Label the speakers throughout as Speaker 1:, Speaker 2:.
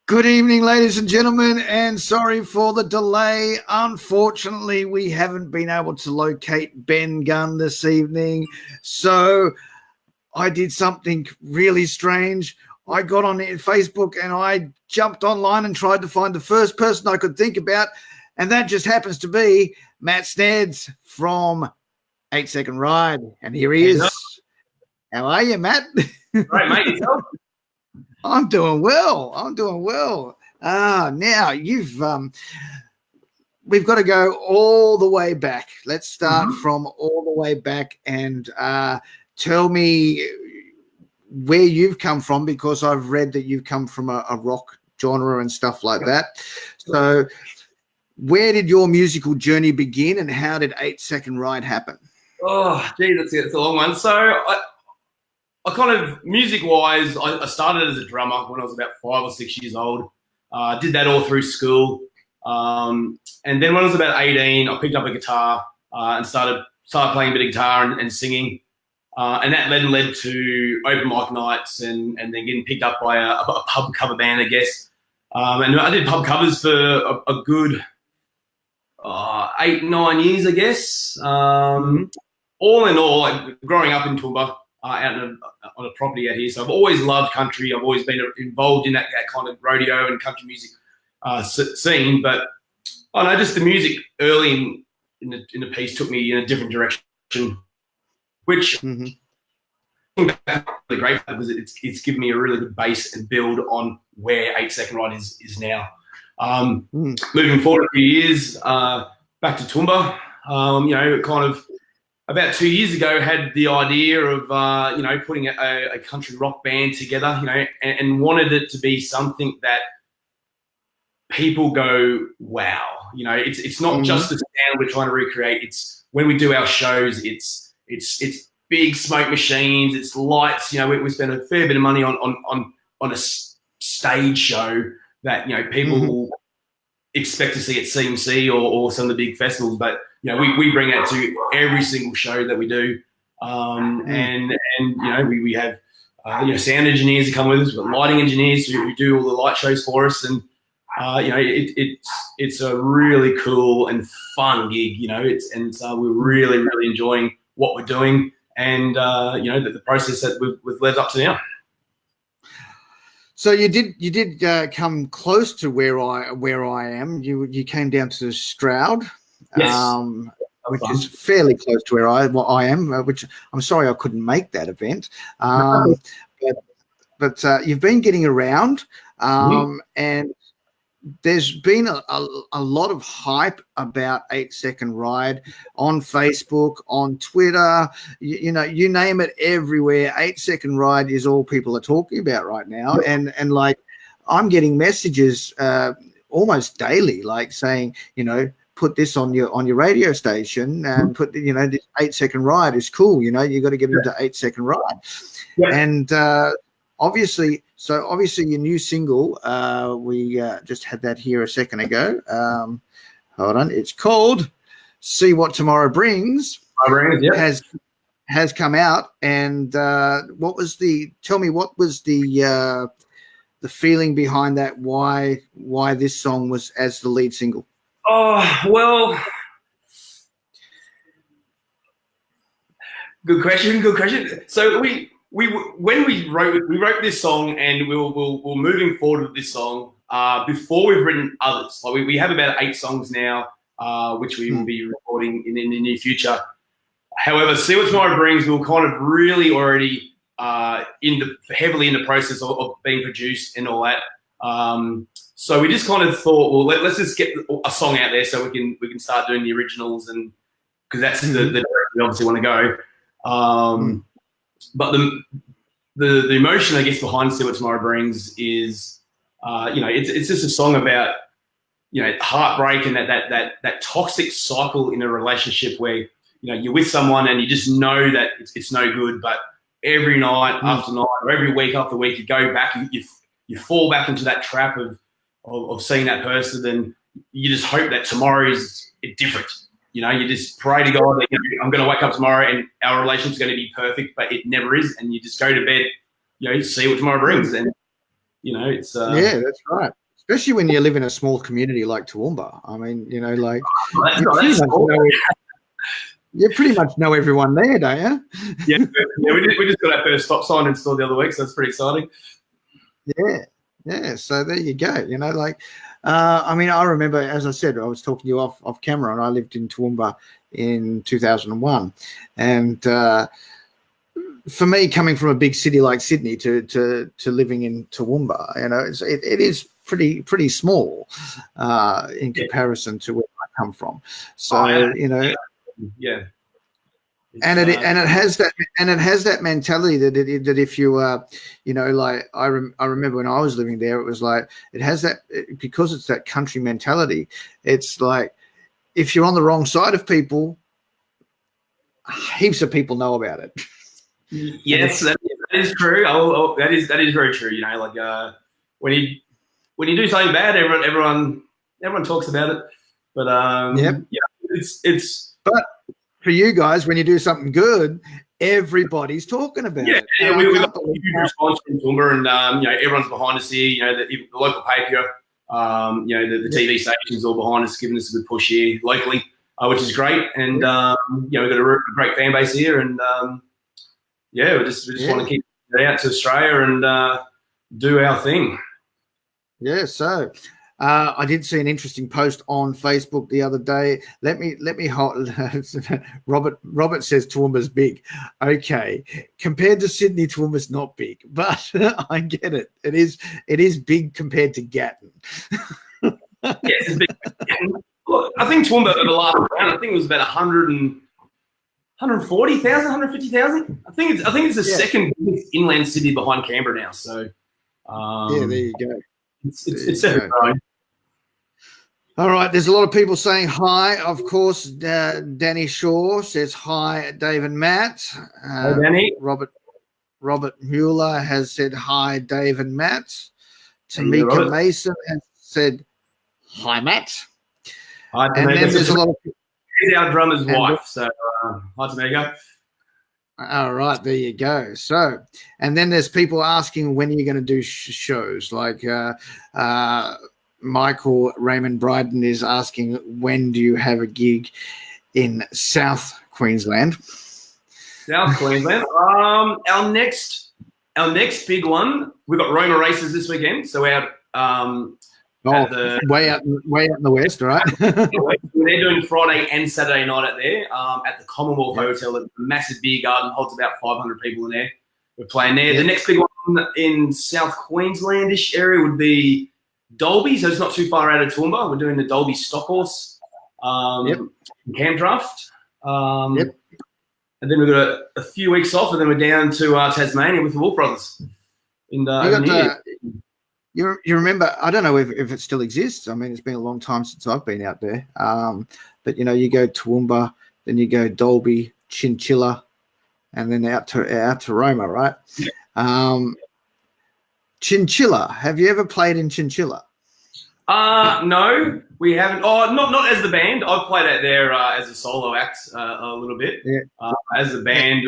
Speaker 1: Good evening, ladies and gentlemen, and sorry for the delay. Unfortunately, we haven't been able to locate Ben Gunn this evening, so I did something really strange. I got on Facebook and I jumped online and tried to find the first person I could think about, and that just happens to be Matt Sneds from 8 Second Ride, and here he is. How are you, Matt?
Speaker 2: Great, mate. Yourself?
Speaker 1: I'm doing well. Now we've got to go all the way back. Let's start from all the way back and tell me where you've come from, because I've read that you've come from a rock genre and stuff like that. So where did your musical journey begin, and how did 8 Second Ride happen?
Speaker 2: Oh, gee, that's a long one. So I kind of, music-wise, I started as a drummer when I was about 5 or 6 years old. Did that all through school. And then when I was about 18, I picked up a guitar and started playing a bit of guitar and singing. And that led to open mic nights and then getting picked up by a pub cover band, I guess. And I did pub covers for a good 8-9 years, I guess. All in all, like, growing up in Toowoomba, out on a property out here. So I've always loved country. I've always been involved in that kind of rodeo and country music scene. But I know just the music early in the piece took me in a different direction, which really great because it's given me a really good base and build on where 8 Second Ride is now. Moving forward a few years, back to Toowoomba, kind of about 2 years ago, had the idea of, putting a country rock band together, and wanted it to be something that people go, wow. It's not just the sound we're trying to recreate. It's when we do our shows, it's big smoke machines, it's lights. We spend a fair bit of money on a stage show that, people expect to see at CMC or some of the big festivals, but we bring it to every single show that we do, and we have sound engineers that come with us, we've got lighting engineers who do all the light shows for us, and it's a really cool and fun gig, so we're really enjoying what we're doing, and the process that we've led up to now.
Speaker 1: So you did come close to where I am. You came down to Stroud,
Speaker 2: yes.
Speaker 1: Which is fairly close to where I am. Which I'm sorry I couldn't make that event. But you've been getting around, and there's been a lot of hype about 8 Second Ride on Facebook, on Twitter, you name it, everywhere. 8 Second Ride is all people are talking about right now. And like, I'm getting messages almost daily, like saying, put this on your radio station and put, this 8 Second Ride is cool. You got to get into 8 Second Ride. Yeah. And obviously your new single, we just had that here a second ago. Hold on. It's called See What Tomorrow Brings. Has come out. And what was the feeling behind that? Why this song was as the lead single?
Speaker 2: Oh, well, good question. So when we wrote this song, and we're moving forward with this song before we've written others. Like we have about 8 songs now, which we will be recording in the near future. However, See What Tomorrow Brings, we were kind of really already heavily in the process of being produced and all that. So we just kind of thought, well, let's just get a song out there so we can start doing the originals, and because that's the direction we obviously want to go. But the emotion, I guess, behind See What Tomorrow Brings is, it's just a song about, heartbreak and that toxic cycle in a relationship where, you're with someone and you just know that it's no good, but every night after night or every week after week, you go back and you fall back into that trap of seeing that person, and you just hope that tomorrow is different. You just pray to God that I'm going to wake up tomorrow and our relationship's going to be perfect, but it never is. And you just go to bed, see what tomorrow brings. And It's
Speaker 1: yeah, that's right. Especially when you live in a small community like Toowoomba. I mean, like you pretty much know everyone there, don't you?
Speaker 2: Yeah, we just got our first stop sign installed the other week, so that's pretty exciting.
Speaker 1: Yeah. So there you go. I mean, I remember, as I said, I was talking to you off camera, and I lived in Toowoomba in 2001, and for me, coming from a big city like Sydney to living in Toowoomba, it is pretty small in comparison to where I come from. So
Speaker 2: yeah.
Speaker 1: And it has that mentality that if you like I remember when I was living there, it was like it has that, because it's that country mentality. It's like if you're on the wrong side of people, heaps of people know about it.
Speaker 2: Yes, that is true. That is very true. When you do something bad, everyone talks about it. But it's
Speaker 1: but for you guys, when you do something good, everybody's talking about it.
Speaker 2: Yeah, we got a huge response from Toowoomba, and everyone's behind us here. The local paper, the TV stations all behind us, giving us a good push here locally, which is great. And we've got a great fan base here, and we just want to keep it out to Australia and do our thing.
Speaker 1: Yeah, so I did see an interesting post on Facebook the other day. Let me hold. Robert says Toowoomba's big. Okay, compared to Sydney, Toowoomba's not big, but I get it. It is big compared to Gatton.
Speaker 2: Yes, it's big. Look, I think Toowoomba over the last round, I think it was about 140,000, 150,000. I think it's the second biggest inland city behind Canberra now. So
Speaker 1: there you go.
Speaker 2: It's growing.
Speaker 1: All right, there's a lot of people saying hi. Of course, Danny Shaw says hi, Dave and Matt.
Speaker 2: Hi, Danny.
Speaker 1: Robert Mueller has said hi, Dave and Matt. Tamika Mason has said hi, Matt.
Speaker 2: Hi,
Speaker 1: and then there's a lot of people.
Speaker 2: She's our drummer's wife, so hi, Tamika.
Speaker 1: All right, there you go. So, and then there's people asking when are you going to do shows, like Michael Raymond Bryden is asking, when do you have a gig in South Queensland?
Speaker 2: South Queensland. Our next big one, we've got Roma races this weekend, so we're out
Speaker 1: way out in the west, right?
Speaker 2: They're doing Friday and Saturday night out there at the Commonwealth Hotel. A massive beer garden, holds about 500 people in there. We're playing there. The next big one in South Queenslandish area would be Dolby, so it's not too far out of Toowoomba. We're doing the Dolby Stock Horse camp draft. And then we've got a few weeks off, and then we're down to Tasmania with the Wolf Brothers.
Speaker 1: You remember, I don't know if it still exists. I mean, it's been a long time since I've been out there. But, you go Toowoomba, then you go Dolby, Chinchilla, and then out to Roma, right? Chinchilla. Have you ever played in Chinchilla?
Speaker 2: No, we haven't. Oh, not as the band. I've played out there as a solo act a little bit. Yeah. As a band,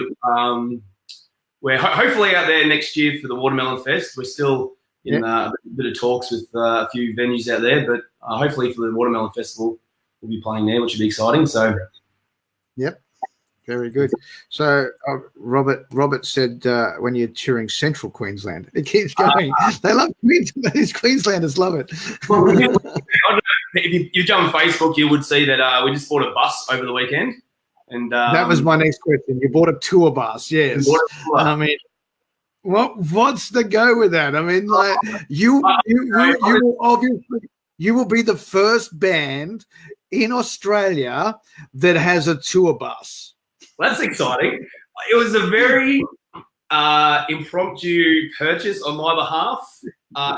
Speaker 2: we're hopefully out there next year for the Watermelon Fest. We're still in a bit of talks with a few venues out there, but hopefully for the Watermelon Festival, we'll be playing there, which would be exciting. So,
Speaker 1: yep. Very good. So Robert said when you're touring Central Queensland, it keeps going. They love Queensland. These Queenslanders love it.
Speaker 2: If you jump on Facebook, you would see that we just bought a bus over the weekend. And
Speaker 1: that was my next question. You bought a tour bus, yes. I mean, what's the go with that? I mean, like you will obviously will be the first band in Australia that has a tour bus.
Speaker 2: Well, that's exciting. It was a very impromptu purchase on my behalf.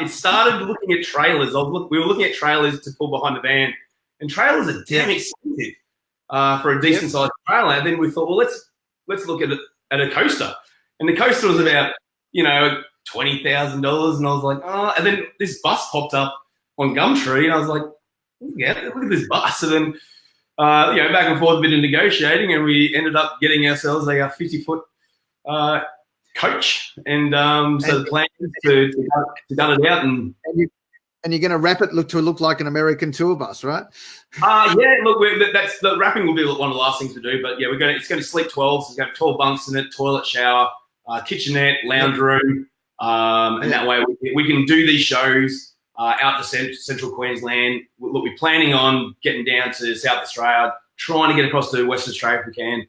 Speaker 2: It started looking at trailers. We were looking at trailers to pull behind the van, and trailers are damn expensive for a decent sized trailer. And then we thought, well, let's look at a coaster, and the coaster was about $20,000, and I was like, oh. And then this bus popped up on Gumtree, and I was like, yeah, look at this bus, and then. Back and forth a bit of negotiating, and we ended up getting ourselves a 50-foot coach, and so the plan is to gun it out
Speaker 1: and you're going to wrap it look like an American tour bus, right?
Speaker 2: Yeah. Look, that's the wrapping will be one of the last things we do, but yeah, it's going to sleep 12. So it's going to have 12 bunks in it, toilet, shower, kitchenette, lounge room, and that way we can do these shows out to central Queensland. Look, we're planning on getting down to South Australia, trying to get across to Western Australia if we can.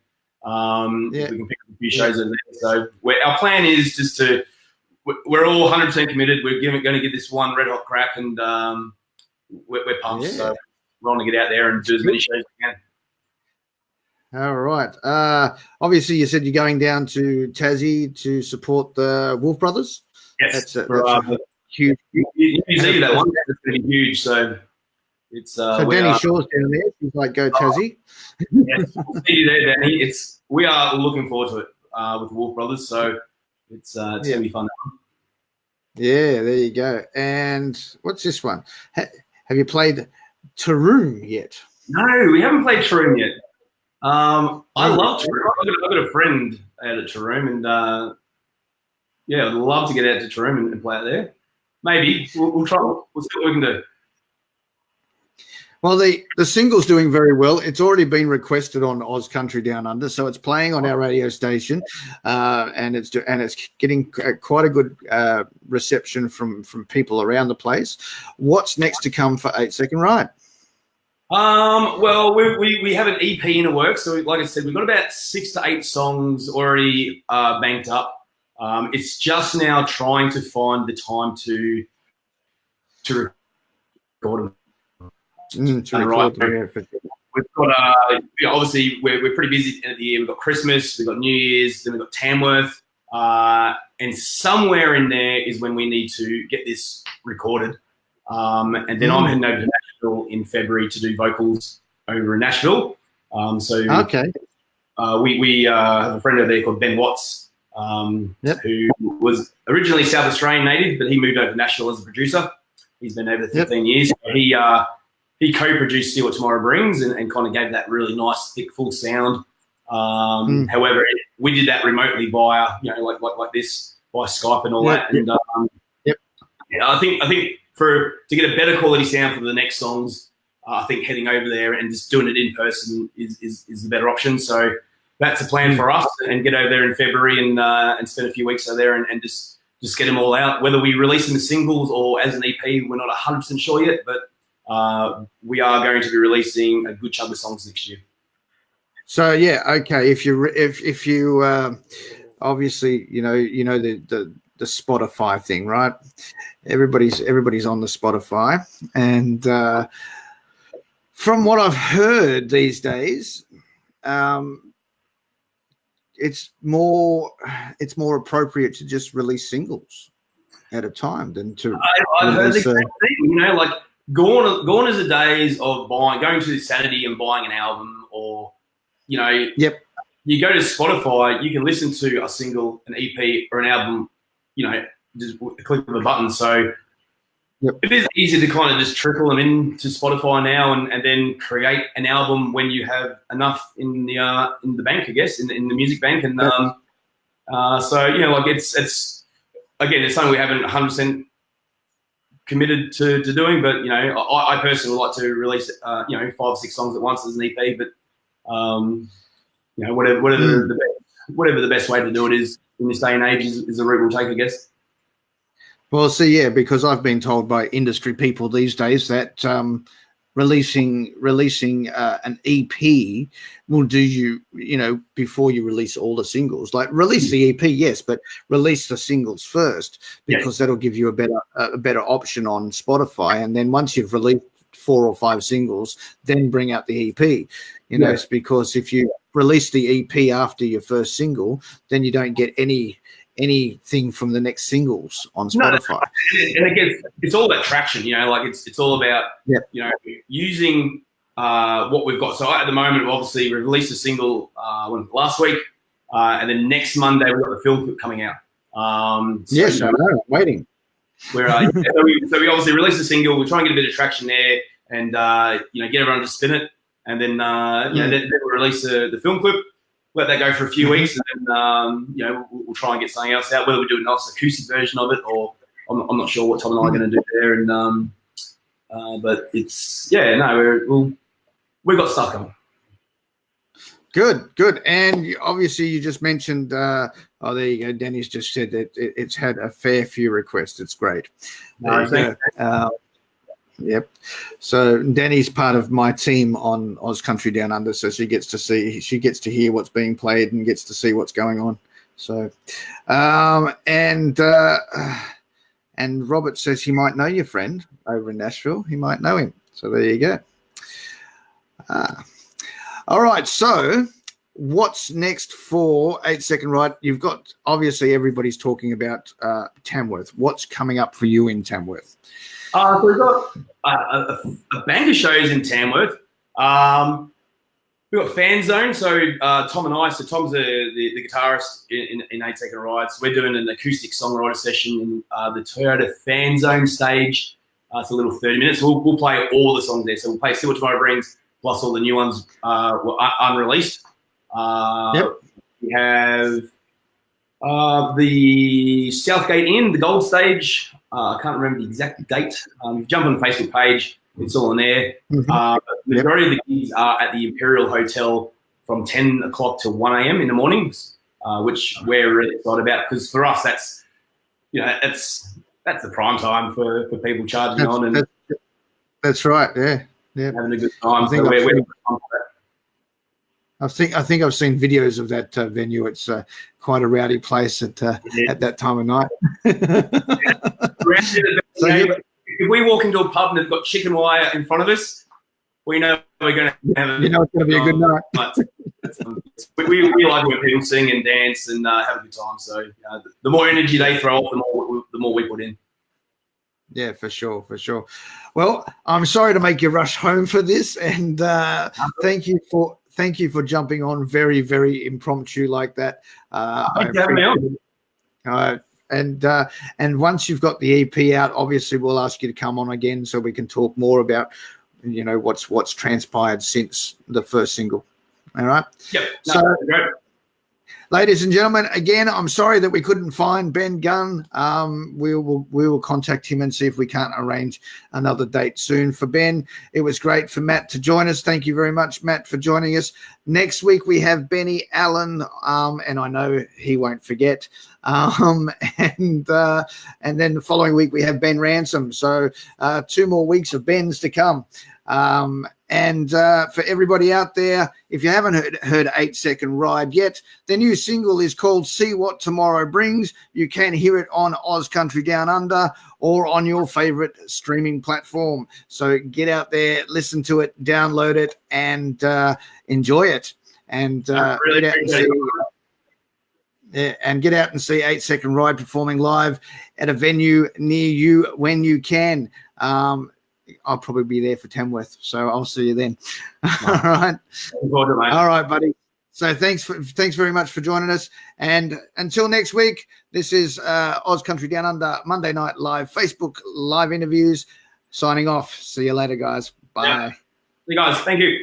Speaker 2: If we can pick up a few shows over there. So our plan is just to. We're all 100% committed. We're going to give this one red hot crack, and we're pumped. Yeah. So we're going to get out there and do as many shows as we can.
Speaker 1: All right. Obviously, you said you're going down to Tassie to support the Wolf Brothers.
Speaker 2: Yes,
Speaker 1: that's a huge.
Speaker 2: You see that one? That's going to be huge. So it's.
Speaker 1: So Danny Shaw's down there. He's like, go Tassie.
Speaker 2: Yes, we'll see you there, Danny. We are looking forward to it with the Wolf Brothers. So. It's going to be fun.
Speaker 1: Yeah, there you go. And what's this one? Have you played Taroom yet?
Speaker 2: No, we haven't played Taroom yet. I love Taroom. I've got a friend out at Taroom, and I'd love to get out to Taroom and play out there. Maybe we'll try. We'll see what we can do.
Speaker 1: Well, the single's doing very well. It's already been requested on Oz Country Down Under, so it's playing on our radio station, and it's getting quite a good reception from people around the place. What's next to come for 8 Second Ride?
Speaker 2: Well, we have an EP in the works. So, like I said, we've got about 6 to 8 songs already banked up. It's just now trying to find the time to record them. We've got obviously we're pretty busy at the end of the year. We've got Christmas, we've got New Year's, then we've got Tamworth, and somewhere in there is when we need to get this recorded. And then I'm heading over to Nashville in February to do vocals over in Nashville. We have a friend over there called Ben Watts, who was originally South Australian native, but he moved over to Nashville as a producer. He's been over 15 years. He co-produced See What Tomorrow Brings and kind of gave that really nice, thick, full sound. However, we did that remotely via, like this, by Skype and all that. And I think to get a better quality sound for the next songs, I think heading over there and just doing it in person is the better option. So that's the plan for us, and get over there in February and spend a few weeks over there and just get them all out. Whether we release them as singles or as an EP, we're not 100% sure yet, but we are going to be releasing a good chunk of songs next year.
Speaker 1: So okay. If you obviously the Spotify thing, right? Everybody's on the Spotify, and from what I've heard these days, it's more appropriate to just release singles at a time than to.
Speaker 2: I've heard the same thing. Like gone is the days of going to Sanity and buying an album, or you go to Spotify, you can listen to a single, an EP, or an album, just with the click of a button. So it is easy to kind of just trickle them into Spotify now and then create an album when you have enough in the bank, I guess, in the music bank. And it's again, it's something we haven't 100% committed to doing, but I personally would like to release 5 or 6 songs at once as an EP, but whatever the best way to do it is in this day and age is the route we'll take, I guess.
Speaker 1: Well, see, because I've been told by industry people these days that releasing an EP will do you, before you release all the singles. Like release the EP, yes, but release the singles first, because that'll give you a better option on Spotify. And then once you've released 4 or 5 singles, then bring out the EP. It's because if you release the EP after your first single, then you don't get anything from the next singles on Spotify.
Speaker 2: And again, it's all about traction, it's all about using what we've got. So at the moment, obviously, we released a single last week, and then next Monday we've got the film clip coming out.
Speaker 1: Yes, I know. I'm waiting.
Speaker 2: So we obviously released a single. We try and get a bit of traction there, and get everyone to spin it, and then then we'll release the film clip. let that go for a few weeks, and then we'll try and get something else out. Whether we do a nice acoustic version of it, or I'm not sure what Tom and I are going to do there. And but it's we've got stuff coming.
Speaker 1: Good. And obviously, you just mentioned. There you go. Danny's just said that it's had a fair few requests. It's great. Yep. So Danny's part of my team on Oz Country Down Under, so she gets to hear what's being played and gets to see what's going on. So, and Robert says he might know your friend over in Nashville. He might know him. So there you go. All right. So what's next for 8 Second Ride? You've got, obviously, everybody's talking about Tamworth. What's coming up for you in Tamworth?
Speaker 2: So we've got a bank of shows in Tamworth. We've got Fan Zone. So Tom and I, so Tom's the guitarist in 8 Second Ride. So we're doing an acoustic songwriter session in the Toyota Fan Zone stage. It's a little 30 minutes. We'll play all the songs there. So we'll play See What Tomorrow Brings, plus all the new ones unreleased.
Speaker 1: Yep.
Speaker 2: We have the Southgate Inn, the Gold Stage. I can't remember the exact date. Jump on the Facebook page. It's all on there. The majority of the gigs are at the Imperial Hotel from 10 o'clock to 1 a.m. in the mornings, which we're really excited about, because for us, that's the prime time for people charging on. And
Speaker 1: that's right. Yeah.
Speaker 2: Having a good time.
Speaker 1: I think I've seen videos of that venue. It's quite a rowdy place at that time of night.
Speaker 2: If we walk into a pub and they've got chicken wire in front of us, we know we're going to have
Speaker 1: it's going to be a good night.
Speaker 2: we like when people sing and dance and have a good time. So the more energy they throw off, the more we put in.
Speaker 1: Yeah, for sure. Well, I'm sorry to make you rush home for this, and thank you for jumping on very, very impromptu like that.
Speaker 2: Thanks for having me on.
Speaker 1: And once you've got the EP out, obviously we'll ask you to come on again so we can talk more about, what's transpired since the first single. All right.
Speaker 2: Yep.
Speaker 1: Great. Ladies and gentlemen, again, I'm sorry that we couldn't find Ben Gunn. We will contact him and see if we can't arrange another date soon for Ben. It was great for Matt to join us. Thank you very much, Matt, for joining us. Next week we have Benny Allen, and I know he won't forget. And then the following week we have Ben Ransom. So 2 more weeks of Bens to come. And for everybody out there, if you haven't heard 8 Second Ride yet, the new single is called See What Tomorrow Brings. You can hear it on Oz Country Down Under or on your favorite streaming platform. So get out there, listen to it, download it, and enjoy it. And get out and see 8 Second Ride performing live at a venue near you when you can. I'll probably be there for Tamworth, so I'll see you then. All right. All right, buddy. So thanks very much for joining us. And until next week, this is Oz Country Down Under Monday Night Live Facebook live interviews. Signing off. See you later, guys. Bye.
Speaker 2: Yeah. See you guys. Thank you.